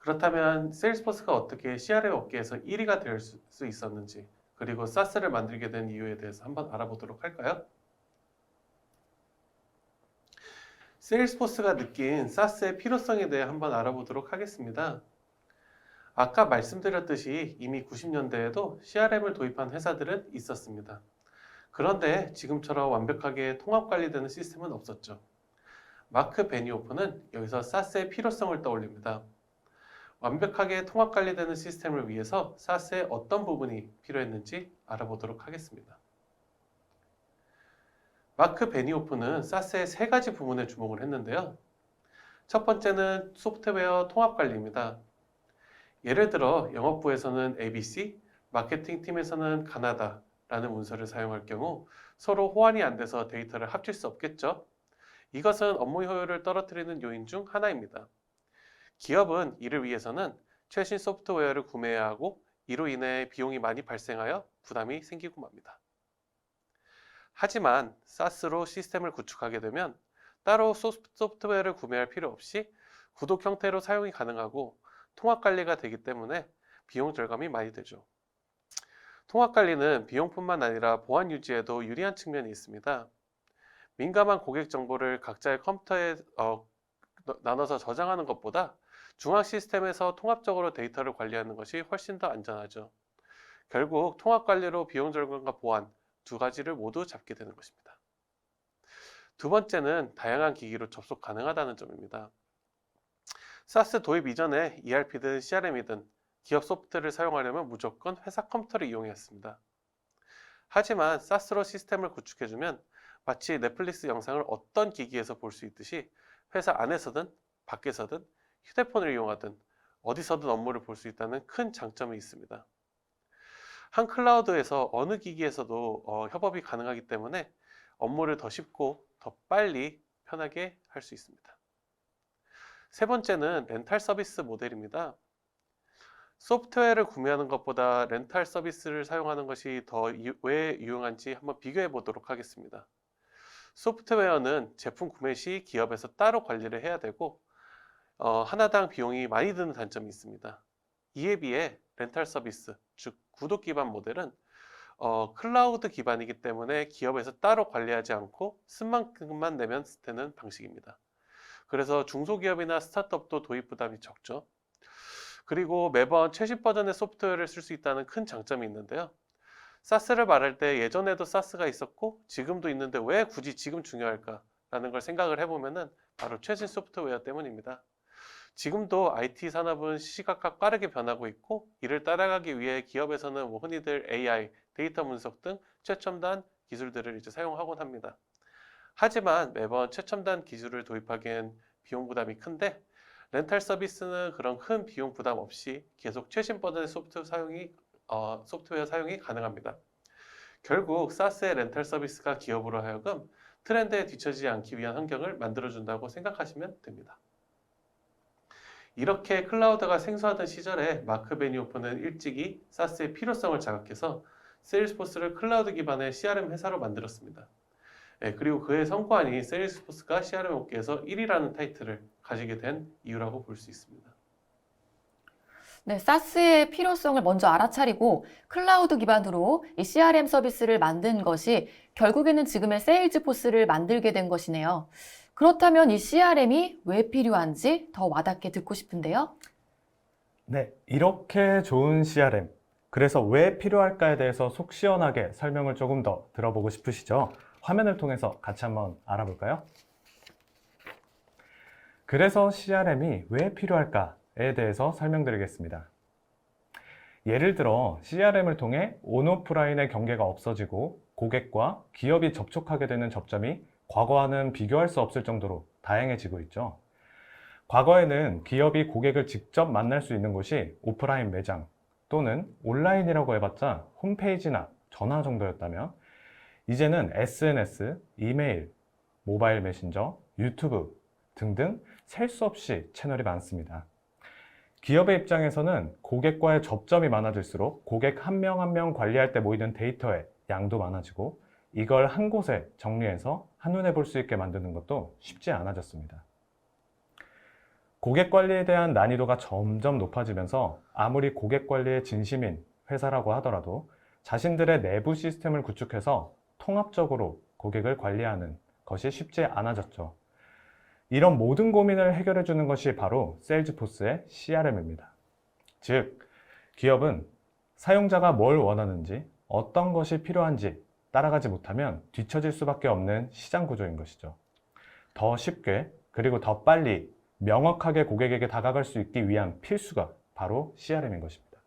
그렇다면 세일즈포스가 어떻게 CRM 업계에서 1위가 될 수 있었는지, 그리고 사스를 만들게 된 이유에 대해서 한번 알아보도록 할까요? 세일즈포스가 느낀 사스의 필요성에 대해 한번 알아보도록 하겠습니다. 아까 말씀드렸듯이 이미 90년대에도 CRM을 도입한 회사들은 있었습니다. 그런데 지금처럼 완벽하게 통합 관리되는 시스템은 없었죠. 마크 베니오프는 여기서 사스의 필요성을 떠올립니다. 완벽하게 통합 관리되는 시스템을 위해서 사스의 어떤 부분이 필요했는지 알아보도록 하겠습니다. 마크 베니오프는 사스의 세 가지 부분에 주목을 했는데요. 첫 번째는 소프트웨어 통합 관리입니다. 예를 들어 영업부에서는 ABC, 마케팅 팀에서는 가나다라는 문서를 사용할 경우 서로 호환이 안 돼서 데이터를 합칠 수 없겠죠. 이것은 업무 효율을 떨어뜨리는 요인 중 하나입니다. 기업은 이를 위해서는 최신 소프트웨어를 구매해야 하고 이로 인해 비용이 많이 발생하여 부담이 생기고 맙니다. 하지만 사스로 시스템을 구축하게 되면 따로 소프트웨어를 구매할 필요 없이 구독 형태로 사용이 가능하고 통합 관리가 되기 때문에 비용 절감이 많이 되죠. 통합 관리는 비용뿐만 아니라 보안 유지에도 유리한 측면이 있습니다. 민감한 고객 정보를 각자의 컴퓨터에 나눠서 저장하는 것보다 중앙 시스템에서 통합적으로 데이터를 관리하는 것이 훨씬 더 안전하죠. 결국 통합 관리로 비용 절감과 보안 두 가지를 모두 잡게 되는 것입니다. 두 번째는 다양한 기기로 접속 가능하다는 점입니다. 사스 도입 이전에 ERP든 CRM이든 기업 소프트를 사용하려면 무조건 회사 컴퓨터를 이용해야 했습니다. 하지만 사스로 시스템을 구축해주면 마치 넷플릭스 영상을 어떤 기기에서 볼 수 있듯이 회사 안에서든 밖에서든 휴대폰을 이용하든 어디서든 업무를 볼 수 있다는 큰 장점이 있습니다. 한 클라우드에서 어느 기기에서도 협업이 가능하기 때문에 업무를 더 쉽고 더 빨리 편하게 할 수 있습니다. 세 번째는 렌탈 서비스 모델입니다. 소프트웨어를 구매하는 것보다 렌탈 서비스를 사용하는 것이 왜 유용한지 한번 비교해 보도록 하겠습니다. 소프트웨어는 제품 구매 시 기업에서 따로 관리를 해야 되고 하나당 비용이 많이 드는 단점이 있습니다. 이에 비해 렌탈 서비스, 즉 구독 기반 모델은 클라우드 기반이기 때문에 기업에서 따로 관리하지 않고 쓴 만큼만 내면 되는 방식입니다. 그래서 중소기업이나 스타트업도 도입 부담이 적죠. 그리고 매번 최신 버전의 소프트웨어를 쓸 수 있다는 큰 장점이 있는데요. 사스를 말할 때 예전에도 사스가 있었고 지금도 있는데 왜 굳이 지금 중요할까라는 걸 생각을 해보면은 바로 최신 소프트웨어 때문입니다. 지금도 IT 산업은 시시각각 빠르게 변하고 있고 이를 따라가기 위해 기업에서는 흔히들 AI, 데이터 분석 등 최첨단 기술들을 이제 사용하곤 합니다. 하지만 매번 최첨단 기술을 도입하기엔 비용 부담이 큰데 렌탈 서비스는 그런 큰 비용 부담 없이 계속 최신 버전의 소프트웨어 사용이 가능합니다. 결국 사스의 렌탈 서비스가 기업으로 하여금 트렌드에 뒤처지지 않기 위한 환경을 만들어준다고 생각하시면 됩니다. 이렇게 클라우드가 생소하던 시절에 마크 베니오프는 일찍이 사스의 필요성을 자각해서 세일즈포스를 클라우드 기반의 CRM 회사로 만들었습니다. 그리고 그의 성과니 세일즈포스가 CRM 업계에서 1위라는 타이틀을 가지게 된 이유라고 볼 수 있습니다. 네, 사스의 필요성을 먼저 알아차리고 클라우드 기반으로 이 CRM 서비스를 만든 것이 결국에는 지금의 세일즈포스를 만들게 된 것이네요. 그렇다면 이 CRM이 왜 필요한지 더 와닿게 듣고 싶은데요. 네, 이렇게 좋은 CRM, 그래서 왜 필요할까에 대해서 속 시원하게 설명을 조금 더 들어보고 싶으시죠? 화면을 통해서 같이 한번 알아볼까요? 그래서 CRM이 왜 필요할까에 대해서 설명드리겠습니다. 예를 들어 CRM을 통해 온오프라인의 경계가 없어지고 고객과 기업이 접촉하게 되는 접점이 과거와는 비교할 수 없을 정도로 다양해지고 있죠. 과거에는 기업이 고객을 직접 만날 수 있는 곳이 오프라인 매장 또는 온라인이라고 해봤자 홈페이지나 전화 정도였다면 이제는 SNS, 이메일, 모바일 메신저, 유튜브 등등 셀 수 없이 채널이 많습니다. 기업의 입장에서는 고객과의 접점이 많아질수록 고객 한 명 한 명 관리할 때 모이는 데이터의 양도 많아지고 이걸 한 곳에 정리해서 한눈에 볼 수 있게 만드는 것도 쉽지 않아졌습니다. 고객 관리에 대한 난이도가 점점 높아지면서 아무리 고객 관리에 진심인 회사라고 하더라도 자신들의 내부 시스템을 구축해서 통합적으로 고객을 관리하는 것이 쉽지 않아졌죠. 이런 모든 고민을 해결해 주는 것이 바로 세일즈포스의 CRM입니다. 즉, 기업은 사용자가 뭘 원하는지, 어떤 것이 필요한지 따라가지 못하면 뒤처질 수밖에 없는 시장 구조인 것이죠. 더 쉽게 그리고 더 빨리 명확하게 고객에게 다가갈 수 있기 위한 필수가 바로 CRM인 것입니다.